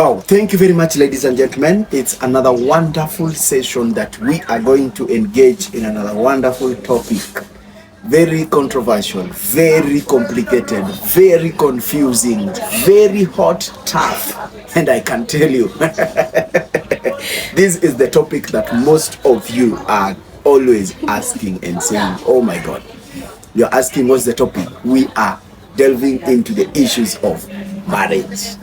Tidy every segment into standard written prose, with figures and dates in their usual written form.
Wow, thank you very much, ladies and gentlemen. It's another wonderful session that we are going to engage in another wonderful topic. Very controversial, very complicated, very confusing, very hot, tough. And I can tell you, this is the topic that most of you are always asking and saying, oh my God. You're asking what's the topic? We are delving into the issues of marriage.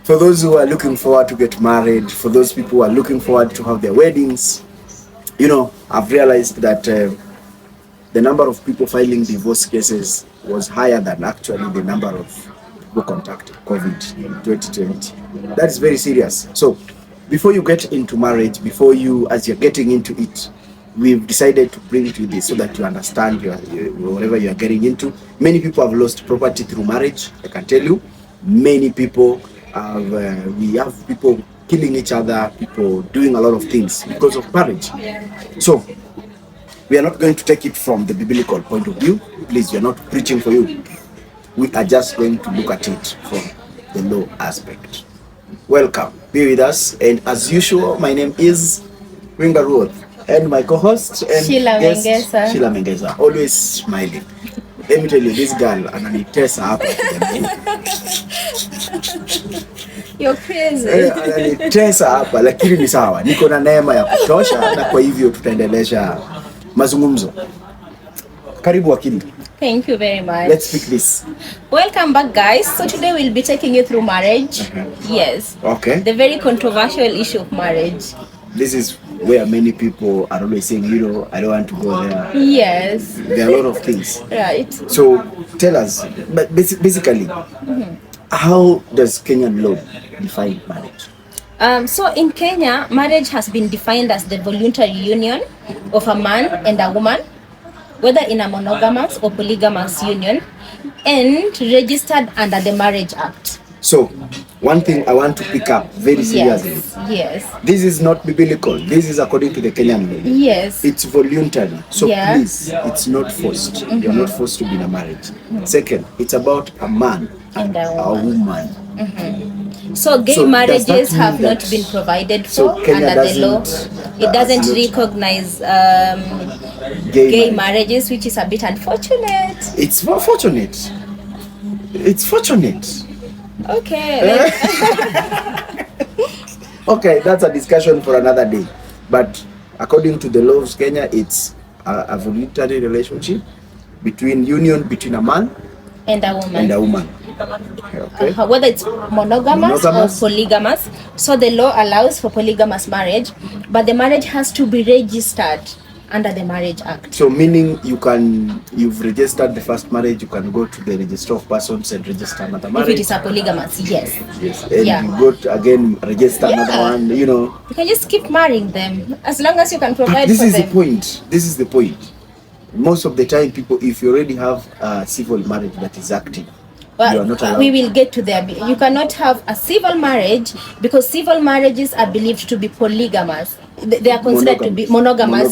For those who are looking forward to get married, for those people who are looking forward to have their weddings, you know, I've realized that the number of people filing divorce cases was higher than actually the number of people contacted COVID in 2020. That is very serious. So before you get into marriage, as you're getting into it, we've decided to bring to this so that you understand whatever you are getting into. Many people have lost property through marriage. I can tell you, many people have. We have people killing each other, people doing a lot of things because of marriage. So we are not going to take it from the biblical point of view. Please, we are not preaching for you. We are just going to look at it from the law aspect. Welcome, be with us, and as usual, my name is Winga Ruoth. And my co-host and Mengesa. Sheila Mengesa, always smiling. Let me tell you, this girl ananitesa hapa. You're crazy. Ananitesa hapa, lakini ni sawa. Niko na neema ya kutosha na kwa hivyo tutaendelesha mazungumzo. Karibu wakili. Thank you very much. Let's pick this. Welcome back, guys. So today we'll be taking you through marriage. Yes. Okay. The very controversial issue of marriage. This is where many people are always saying, you know, I don't want to go there. Yes. There are a lot of things. Right. So tell us, but basically, how does Kenyan law define marriage? So in Kenya, marriage has been defined as the voluntary union of a man and a woman, whether in a monogamous or polygamous union, and registered under the Marriage Act. So, one thing I want to pick up very seriously. Yes. This is not biblical. This is according to the Kenyan law. Yes. It's voluntary. So please, it's not forced. You're not forced to be in a marriage. Second, it's about a man and a woman. So gay marriages have not been provided for under the law. It doesn't recognize gay marriages, which is a bit unfortunate. It's fortunate. It's fortunate. Okay. Okay, that's a discussion for another day. But according to the law of Kenya, it's a voluntary relationship between a man and a woman. Okay. Whether it's monogamous or polygamous. So the law allows for polygamous marriage, but the marriage has to be registered under the Marriage Act. So meaning you've registered the first marriage, you can go to the register of persons and register another marriage. If it is a polygamous, yes. Yes. And you go to again register another one, you know. You can just keep marrying them as long as you can provide for them. This is the point. Most of the time people, if you already have a civil marriage that is active, you are not allowed. We will get to there. You cannot have a civil marriage because civil marriages are believed to be polygamous. They are considered to be monogamous.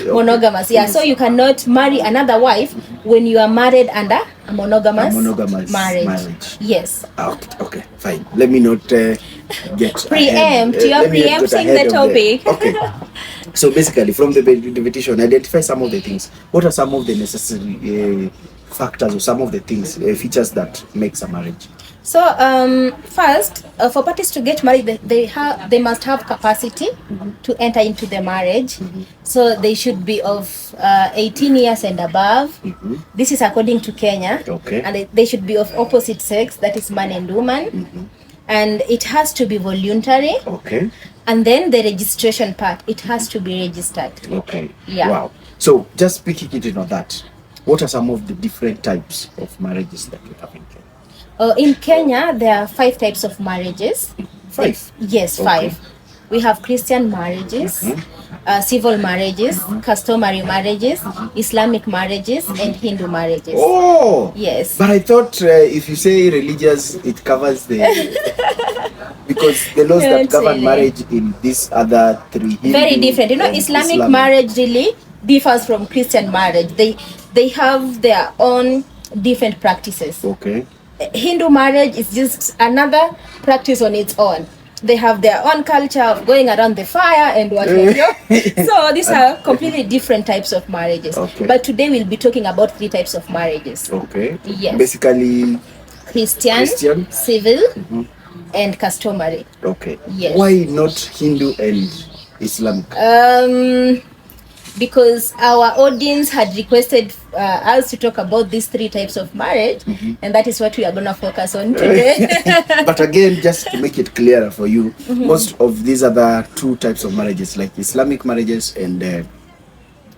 Monogamous. Yeah. So you cannot marry another wife when you are married under a monogamous marriage. Yes. Okay, fine. Let me not get preempt. You are preempting the topic. Okay. So basically, from the petition, identify some of the things. What are some of the necessary factors or some of the things, features that makes a marriage? So first, for parties to get married, they must have capacity to enter into the marriage. So they should be of 18 years and above. This is according to Kenya. Okay. And they should be of opposite sex, that is man and woman. And it has to be voluntary. Okay. And then the registration part, it has to be registered. Okay. Yeah. Wow. So just speaking it on that, what are some of the different types of marriages that we have in Kenya? In Kenya, there are 5 types of marriages. 5? Yes, 5. We have Christian marriages, civil marriages, customary marriages, Islamic marriages, and Hindu marriages. Oh! Yes. But I thought if you say religious, it covers the... because the laws that govern marriage in these other 3 Hindu, very different. You know, Islamic marriage really differs from Christian marriage. They have their own different practices. Okay. Hindu marriage is just another practice on its own. They have their own culture of going around the fire and whatnot. So these are completely different types of marriages. Okay. But today we'll be talking about 3 types of marriages. Okay. Yes. Basically, Christian, civil, and customary. Okay. Yes. Why not Hindu and Islamic? Because our audience had requested us to talk about these 3 types of marriage, and that is what we are going to focus on today. But again, just to make it clearer for you, most of these other 2 types of marriages, like Islamic marriages and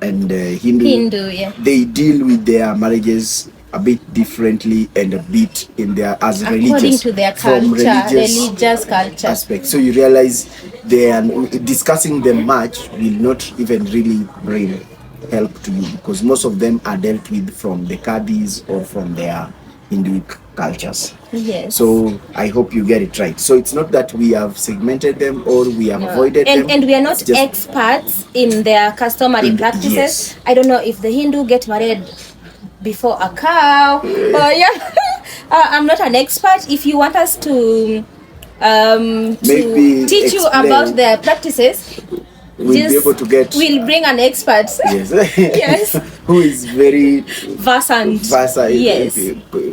Hindu, yeah. they deal with their marriages a bit differently and a bit in their according to their culture, religious culture aspect. So you realize they are discussing them much will not even really bring help to you, because most of them are dealt with from the Kadis or from their Hindu cultures. Yes. So I hope you get it right. So it's not that we have segmented them or we have avoided them. And we are not experts in their customary practices. Yes. I don't know if the Hindu get married before a cow. I'm not an expert. If you want us to teach you about their practices, we'll be able to get. We'll bring an expert. Yes. Yes. Who is very versant. Yes.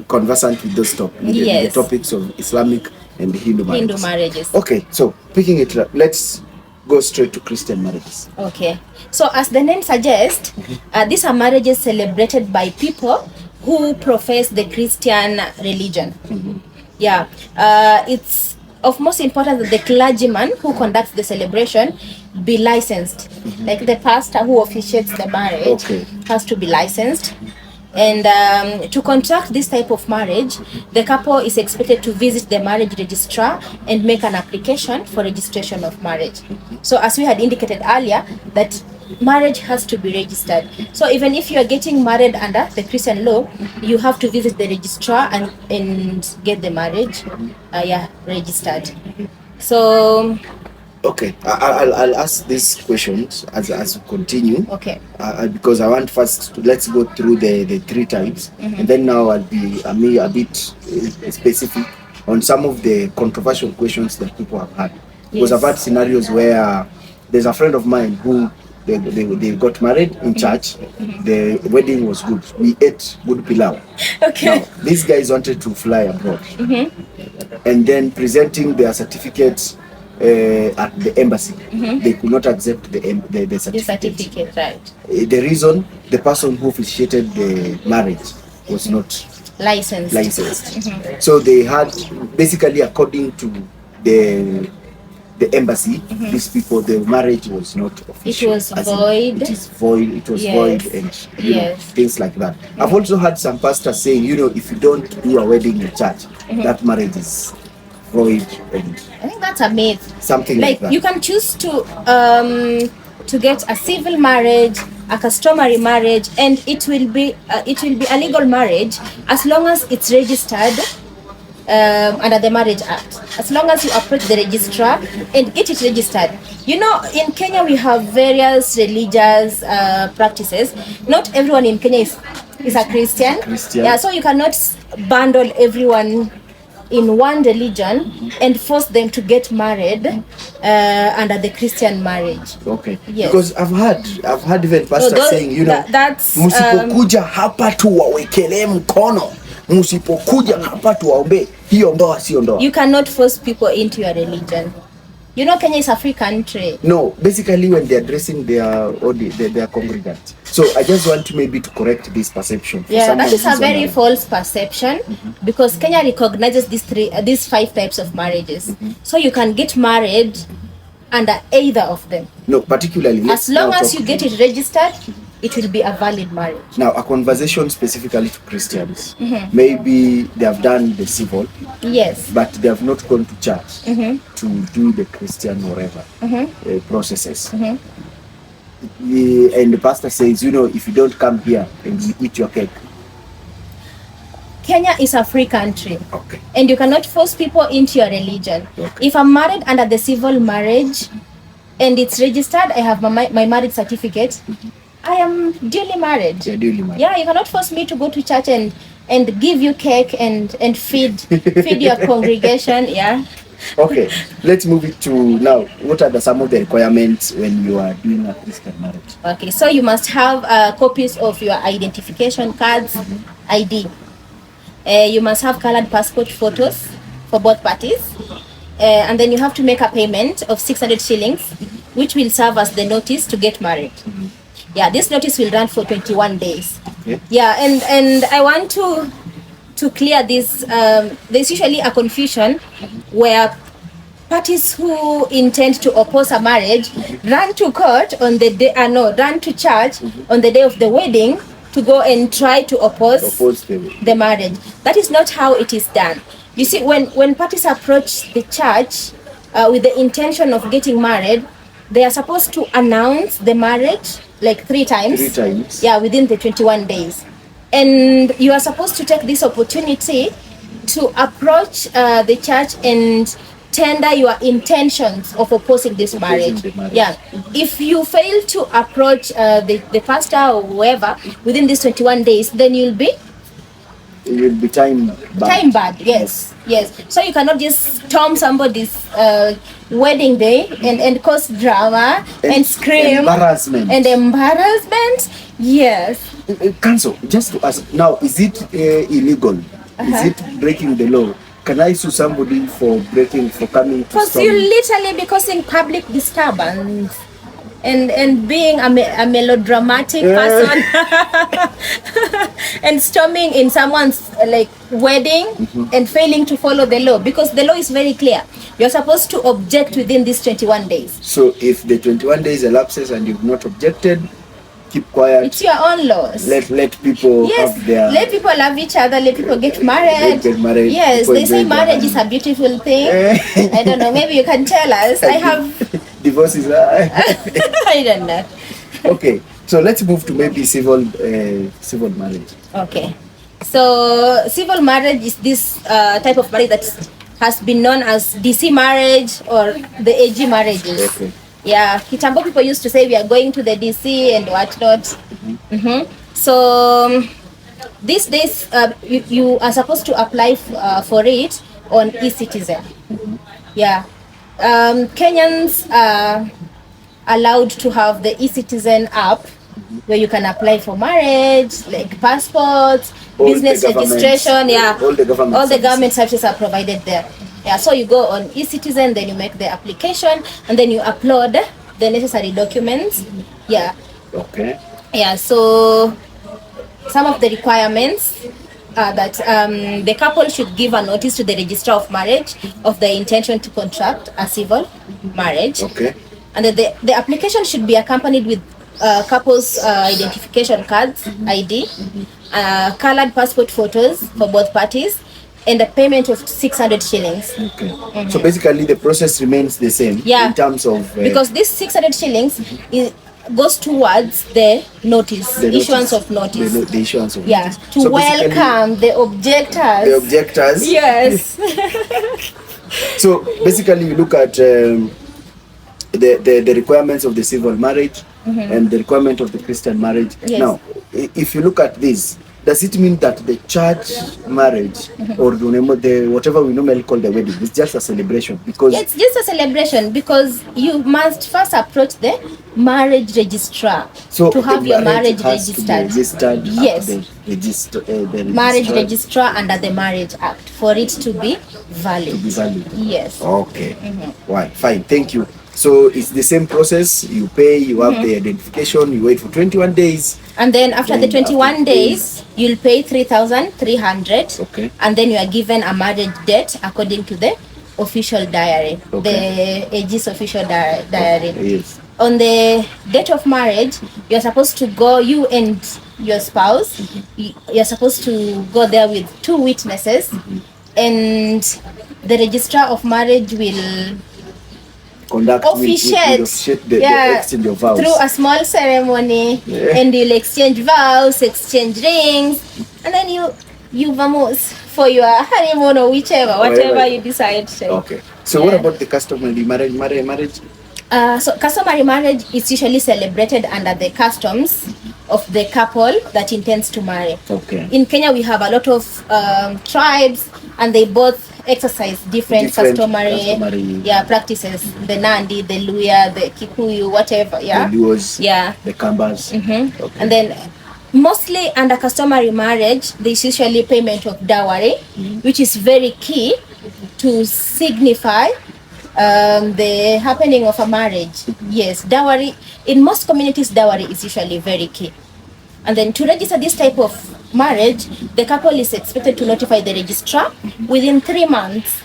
Conversant with those the topics of Islamic and Hindu marriages. Okay, so picking it up, let's go straight to Christian marriages. Okay. So as the name suggests, these are marriages celebrated by people who profess the Christian religion. Yeah. It's of most importance that the clergyman who conducts the celebration be licensed. Like the pastor who officiates the marriage has to be licensed. And to contract this type of marriage, the couple is expected to visit the marriage registrar and make an application for registration of marriage. So as we had indicated earlier, that marriage has to be registered. So even if you are getting married under the Christian law, you have to visit the registrar and get the marriage registered. So okay, I'll ask these questions as we continue. Okay. Because I want first to, let's go through the 3 types, and then now I'll be a bit specific on some of the controversial questions that people have had. Because I've had scenarios where there's a friend of mine who they got married in church. The wedding was good. We ate good pilau. Okay. Now, these guys wanted to fly abroad, and then presenting their certificates at the embassy. They could not accept the certificate. Right. The reason, the person who officiated the marriage was not licensed. So they had, basically according to the embassy, these people, the marriage was not official. It was void. It is void. It was void, and you know, things like that. I've also had some pastors saying, if you don't do a wedding in church, that marriage is void. And I think that's a myth. Something like that. You can choose to get a civil marriage, a customary marriage, and it will be a legal marriage as long as it's registered under the Marriage Act. As long as you approach the registrar and get it registered. In Kenya we have various religious practices. Not everyone in Kenya is a Christian. Yeah, so you cannot bundle everyone in one religion and force them to get married under the Christian marriage. Okay. Yes. Because I've heard even pastors saying, that's msipokuja hapa tuwawekelee mkono, msipokuja hapa tuwaombe, hiyo ndoa sio ndoa. You cannot force people into your religion. Kenya is a free country. No, basically when they're addressing their congregants. So I just want maybe to correct this perception. Yeah, that is a very false perception, because Kenya recognizes these 5 types of marriages. So you can get married under either of them. No, particularly. As long as you get it registered, it will be a valid marriage. Now, a conversation specifically to Christians. Maybe they have done the civil. Yes. But they have not gone to church to do the Christian whatever processes. And the pastor says, if you don't come here and you eat your cake. Kenya is a free country. Okay. And you cannot force people into your religion. Okay. If I'm married under the civil marriage and it's registered, I have my marriage certificate, I am duly married. You're duly married. Yeah, you cannot force me to go to church and give you cake and feed your congregation. Yeah. Okay, let's move it to now. What are some of the requirements when you are doing a Christian marriage? Okay, so you must have copies of your identification cards, ID. You must have colored passport photos for both parties. And then you have to make a payment of 600 shillings, which will serve as the notice to get married. Yeah, this notice will run for 21 days. Okay. Yeah, and I want to clear this. There's usually a confusion where parties who intend to oppose a marriage run to court on the day, run to church on the day of the wedding to go and try to oppose the marriage. That is not how it is done. You see, when parties approach the church with the intention of getting married, they are supposed to announce the marriage like 3 times. 3 times. Yeah, within the 21 days. And you are supposed to take this opportunity to approach the church and tender your intentions of opposing this marriage. Yeah. If you fail to approach the pastor or whoever within these 21 days, then you'll be time bad. Time bad, yes. So you cannot just storm somebody's wedding day and cause drama and scream and embarrassment. Yes. Counsel, just to ask now, is it illegal? Is it breaking the law? Can I sue somebody for coming to because you literally be causing public disturbance and being a melodramatic person and storming in someone's like wedding and failing to follow the law, because the law is very clear. You're supposed to object within these 21 days. So if the 21 days elapses and you've not objected, keep quiet. It's your own laws. Let people have their... Let people love each other. Let people get married. Yes, they say marriage is a beautiful thing. I don't know. Maybe you can tell us. I have... Divorces. I don't know. Okay, so let's move to maybe civil marriage. Okay. So civil marriage is this type of marriage that has been known as DC marriage or the AG marriages. Okay. Yeah, Kitambo people used to say we are going to the DC and whatnot. So these days you are supposed to apply for it on eCitizen. Yeah, Kenyans are allowed to have the eCitizen app where you can apply for marriage, like passports, business registration. Yeah, all the government services are provided there. Yeah, so you go on eCitizen, then you make the application, and then you upload the necessary documents. Yeah. Okay. Yeah, so some of the requirements are that the couple should give a notice to the registrar of marriage of the intention to contract a civil marriage. Okay. And then the application should be accompanied with couple's identification cards, ID, colored passport photos for both parties, and a payment of 600 shillings. Okay. So basically the process remains the same in terms of... because this 600 shillings goes towards the notice, the issuance of notice. The issuance of notice. To so welcome the objectors. The objectors. Yes. So basically you look at the requirements of the civil marriage and the requirement of the Christian marriage. Yes. Now, if you look at this, does it mean that the church marriage or the whatever we normally call the wedding is just a celebration? Because it's just a celebration because you must first approach the marriage registrar to have your marriage registered. Yes, the marriage registrar under the Marriage Act for it to be valid. Yes. Okay. Right. Fine. Thank you. So it's the same process. You pay, you have the identification, you wait for 21 days. And then after the 21 days, you'll pay 3,300. Okay. And then you are given a marriage date according to the official diary, the AG's official diary. Yes. On the date of marriage, you're supposed to go, you and your spouse, you're supposed to go there with 2 witnesses. And the registrar of marriage will officiate the exchange of vows through a small ceremony, and you'll exchange vows, exchange rings, and then you vamos for your honeymoon or whatever you decide to. Okay. So what about the customary marriage? So customary marriage is usually celebrated under the customs of the couple that intends to marry. Okay. In Kenya, we have a lot of tribes, and they both exercise different customary practices. The Nandi, the Luya, the Kikuyu, whatever. Yeah. The Luos. Yeah. The Kambas. Mm-hmm. Okay. And then mostly under customary marriage, there's usually payment of dowry, which is very key to signify the happening of a marriage. Yes, dowry, in most communities, dowry is usually very key. And then to register this type of marriage, the couple is expected to notify the registrar within 3 months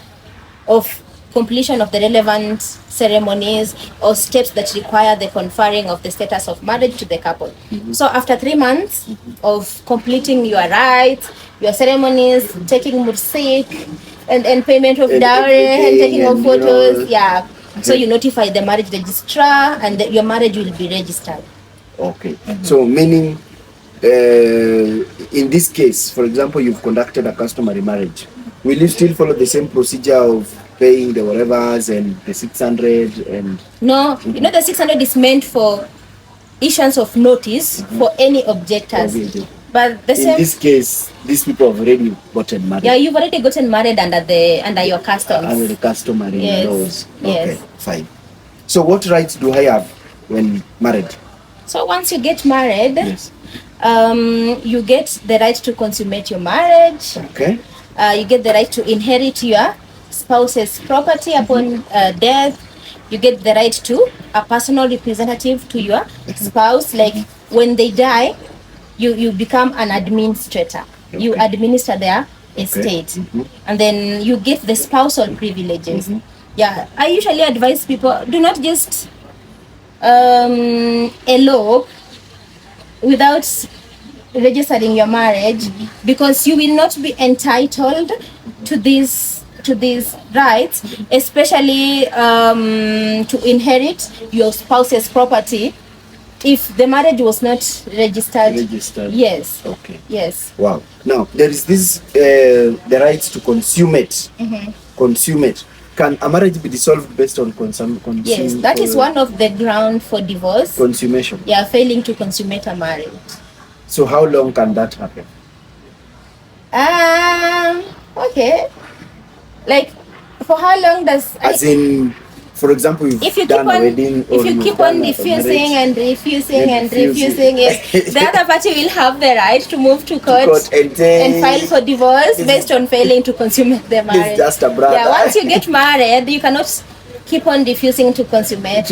of completion of the relevant ceremonies or steps that require the conferring of the status of marriage to the couple. So after 3 months of completing your rites, your ceremonies, taking mursik, and payment of dowry and taking of photos, so you notify the marriage registrar, and your marriage will be registered. Okay. So meaning, in this case, for example, you've conducted a customary marriage, will you still follow the same procedure of paying the whatevers and the 600 and... No, you know, the 600 is meant for issuance of notice for any objectors. But in this case, these people have already gotten married. Yeah, you've already gotten married under your customs. Under the customary laws. Yes. Okay, fine. So what rights do I have when married? So once you get married, yes, you get the right to consummate your marriage. Okay. You get the right to inherit your spouse's property upon death. You get the right to a personal representative to your spouse. Like when they die, you become an administrator. Okay. You administer their estate. And then you get the spousal privileges. Yeah, I usually advise people, do not just elope without registering your marriage, because you will not be entitled to these rights, especially to inherit your spouse's property if the marriage was not registered. Yes. Okay. Yes. Wow. Now there is this the rights to consummate. Consummate. Can a marriage be dissolved based on Yes, that is one of the ground for divorce. Consummation. Yeah, failing to consummate a marriage. So how long can that happen? Okay. Like, for how long does... As in, for example, if you keep on refusing and refusing and refusing, yes, the other party will have the right to move to court and file for divorce based on failing to consummate the marriage. It's just a brother. Yeah, once you get married, you cannot keep on refusing to consummate.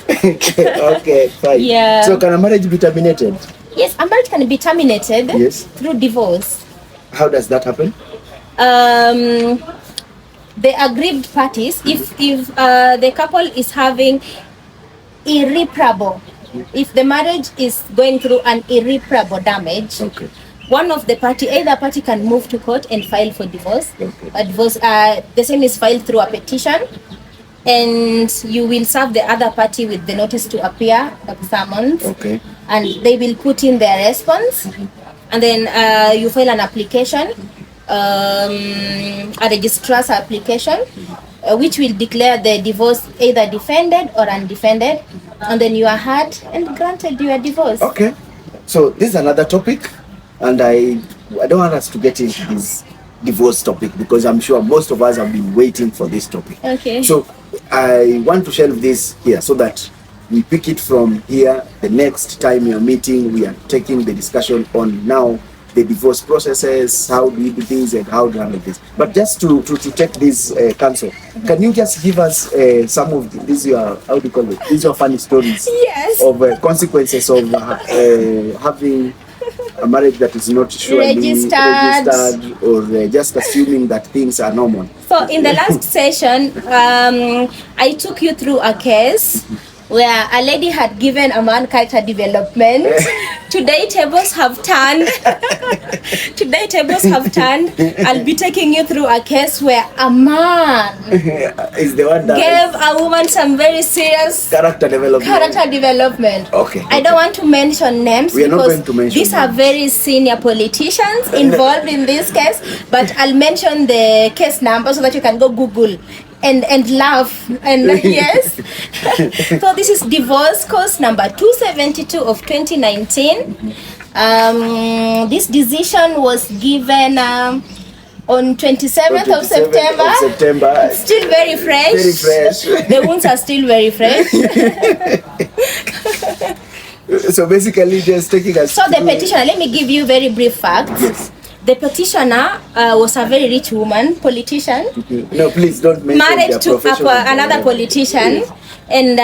Okay, fine. Yeah. So can a marriage be terminated? Yes, a marriage can be terminated through divorce. How does that happen? The aggrieved parties, if the couple is having irreparable, if the marriage is going through an irreparable damage, one of the party, either party can move to court and file for divorce. The same is filed through a petition, and you will serve the other party with the notice to appear of summons, and they will put in their response, and then you file an application, a registrar's application, which will declare the divorce either defended or undefended, and then you are heard and granted your divorce. Okay, so this is another topic, and I don't want us to get into this divorce topic because I'm sure most of us have been waiting for this topic. Okay. So I want to shelve this here so that we pick it from here. The next time we are meeting, we are taking the discussion on now the divorce processes, how do we do things and how to handle this. But just to take this counsel, can you just give us some of these how do you call it? These are funny stories of consequences of having a marriage that is not surely registered or just assuming that things are normal. So in the last session, I took you through a case where a lady had given a man character development. Today tables have turned. I'll be taking you through a case where a man is the one that gave a woman some very serious character development. Okay. I don't want to mention names because these are very senior politicians involved in this case, but I'll mention the case number so that you can go Google and love and yes. So this is divorce cause number 272 of 2019. This decision was given on 27th of September. Still very fresh. Very fresh. The wounds are still very fresh. So basically just taking us. So the petitioner, let me give you very brief facts. Yes. The petitioner was a very rich woman, politician. No, please don't mention married their to profession. another politician. Yes. And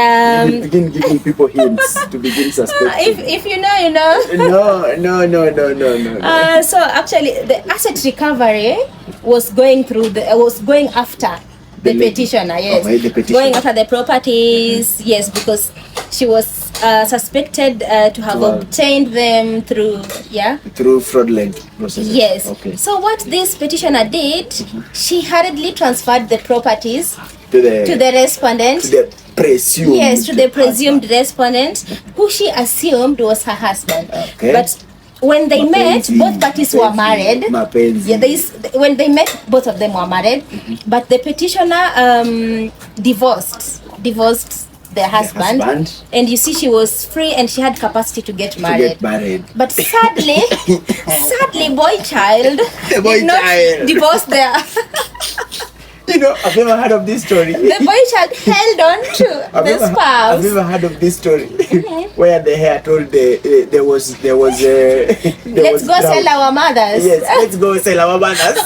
begin giving people hints to begin suspecting. If you know, you know. No. So actually, the asset recovery was going after the petitioner. Yes, the petitioner. Going after the properties. Yes, because she was suspected to have obtained them through fraudulent processes. Yes. Okay. So what this petitioner did, she hurriedly transferred the properties to the respondent. To the presumed. Yes, to the presumed respondent, who she assumed was her husband. Okay. But when they met, both parties were married. Yeah, when they met, both of them were married. But the petitioner divorced their husband, and you see she was free and she had capacity to get married. But sadly, boy child did not divorce their You know, I've never heard of this story. The boy child held on to the spouse. I've never heard of this story where the hair told there was let's go sell our mothers. Yes, let's go sell our mothers.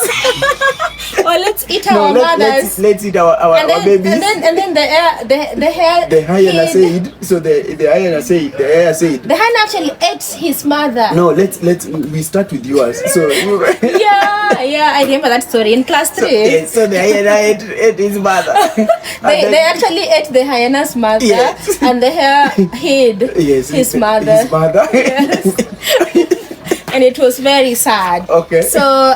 Or let's eat our mothers. Let's eat our babies. And then the hyena said. So the hyena said. The hyena actually ate his mother. No, we start with yours. So yeah, I remember that story in class 3. So the hyena ate his mother. They actually ate the hyena's mother, yes. And the hare hid his mother. His mother. Yes. And it was very sad. Okay. So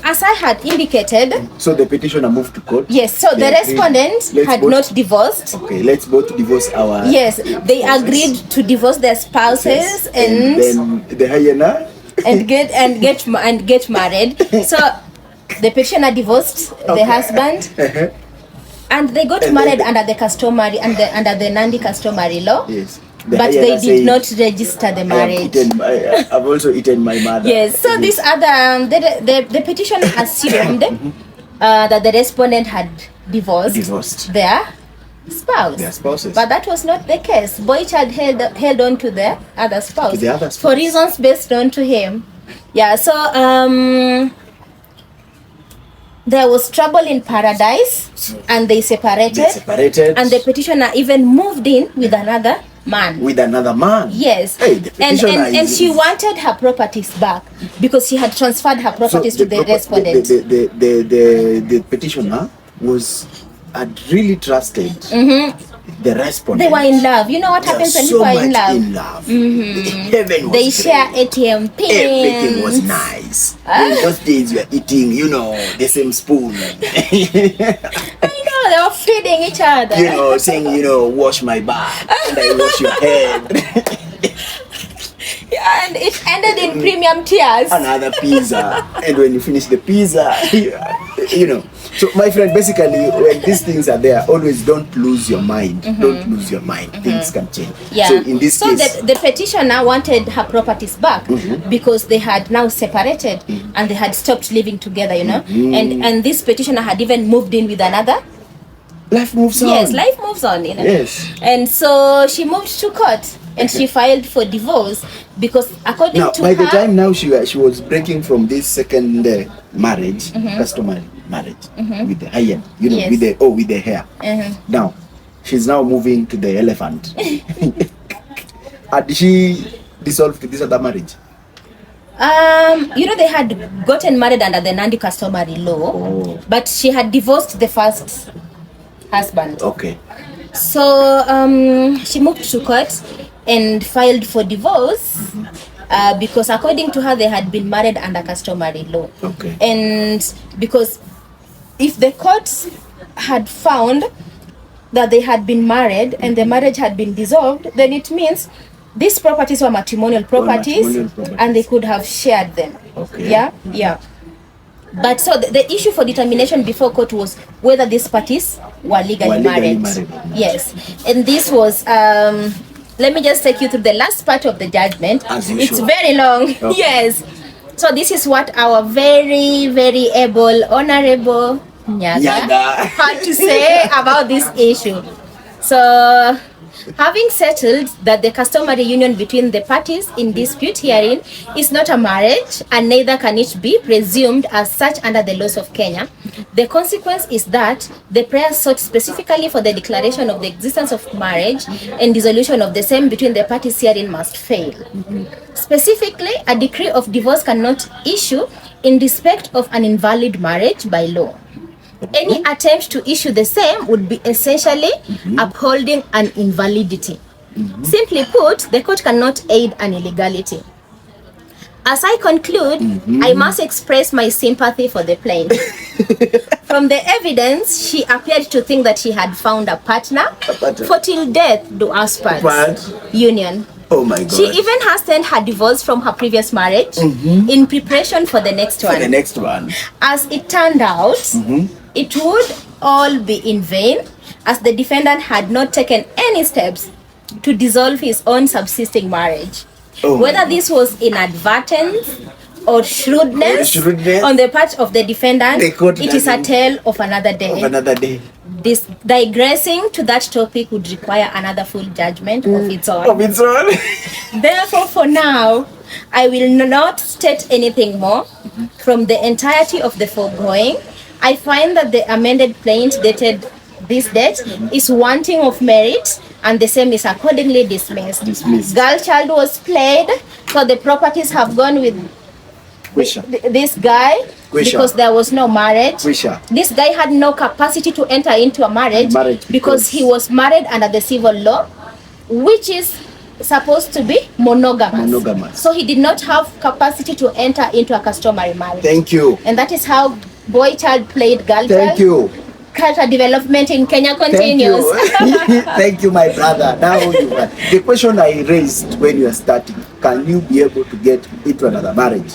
as I had indicated, so the petitioner moved to court. Yes, so the respondent had not divorced. Okay, let's both divorce our. Yes, they agreed to divorce their spouses, and then the hyena and get married. So the petitioner divorced the husband, and they got married under the customary under the Nandi customary law. Yes. But they did not register the marriage. I've also eaten my mother. Yes. So this other the petitioner assumed that the respondent had divorced their spouse. Their spouses. But that was not the case. Boy child held on to the other spouse. For reasons based on to him. Yeah. So there was trouble in paradise, and they separated. And the petitioner even moved in with another man. Yes. Hey, and she wanted her properties back because she had transferred her properties to the respondent. The petitioner had really trusted the respondent. They were in love. You know what happens when people are in love? In love. Heaven was they share ATM pins. Everything was nice. In those days we were eating, the same spoon. They were feeding each other. Saying, wash my back and I wash your head. And it ended in premium tears. Another pizza. And when you finish the pizza, So my friend, basically, when these things are there, always don't lose your mind. Don't lose your mind. Things can change. Yeah. So in this case, the petitioner wanted her properties back because they had now separated and they had stopped living together, And this petitioner had even moved in with another. Life moves on. Yes, life moves on, Yes. And so she moved to court and she filed for divorce because according to her... By the time now she was breaking from this second marriage, customary marriage, with the hyena, with the hair. Now, she's now moving to the elephant. Had she dissolved this other marriage? They had gotten married under the Nandi customary law, but she had divorced the first husband. Okay. So she moved to court and filed for divorce because according to her they had been married under customary law. Okay. And because if the courts had found that they had been married and the marriage had been dissolved, then it means these properties were matrimonial properties, and they could have shared them. Okay. Yeah. But so the issue for determination before court was whether these parties were legally married. Yes. And this was, let me just take you through the last part of the judgment. It's very long. Okay. Yes. So this is what our very, very able, honorable Nyaga had to say about this issue. So, having settled that the customary union between the parties in dispute herein is not a marriage, and neither can it be presumed as such under the laws of Kenya, the consequence is that the prayer sought specifically for the declaration of the existence of marriage and dissolution of the same between the parties herein must fail. Specifically, a decree of divorce cannot issue in respect of an invalid marriage by law. Any attempt to issue the same would be essentially upholding an invalidity. Simply put, the court cannot aid an illegality. As I conclude, I must express my sympathy for the plaintiff. From the evidence, she appeared to think that she had found a partner for till death do us part union. Oh my God. She even hastened her divorce from her previous marriage in preparation for the next one. As it turned out, it would all be in vain, as the defendant had not taken any steps to dissolve his own subsisting marriage. Whether this was inadvertence or shrewdness on the part of the defendant, it is a tale of another day. This digressing to that topic would require another full judgment of its own. Therefore, for now, I will not state anything more. From the entirety of the foregoing, I find that the amended plaint dated this date is wanting of merit, and the same is accordingly dismissed. Girl child was played, so the properties have gone with this guy because there was no marriage. This guy had no capacity to enter into a marriage because he was married under the civil law, which is supposed to be monogamous. So he did not have capacity to enter into a customary marriage. Thank you. And that is how boy child played girl child. Thank you. Character development in Kenya continues. Thank you. Thank you, my brother. Now the question I raised when you are starting, can you be able to get into another marriage,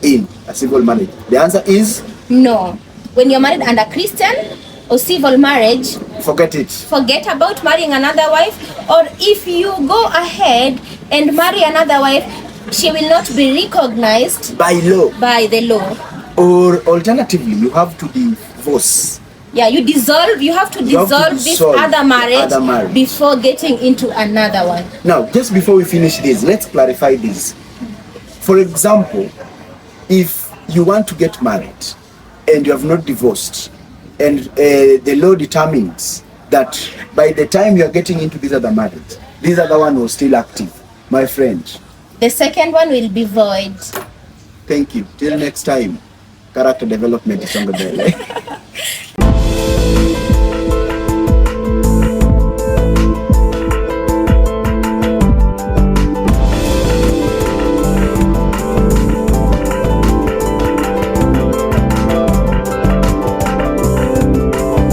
in a civil marriage? The answer is no. When you're married under Christian or civil marriage, forget it. Forget about marrying another wife. Or if you go ahead and marry another wife, she will not be recognized by the law. Or alternatively, you have to divorce. Yeah, you have to dissolve this other marriage before getting into another one. Now, just before we finish this, let's clarify this. For example, if you want to get married and you have not divorced, and the law determines that by the time you are getting into this other marriage, this other one was still active, my friend, the second one will be void. Thank you. Till next time, character development is on the bell.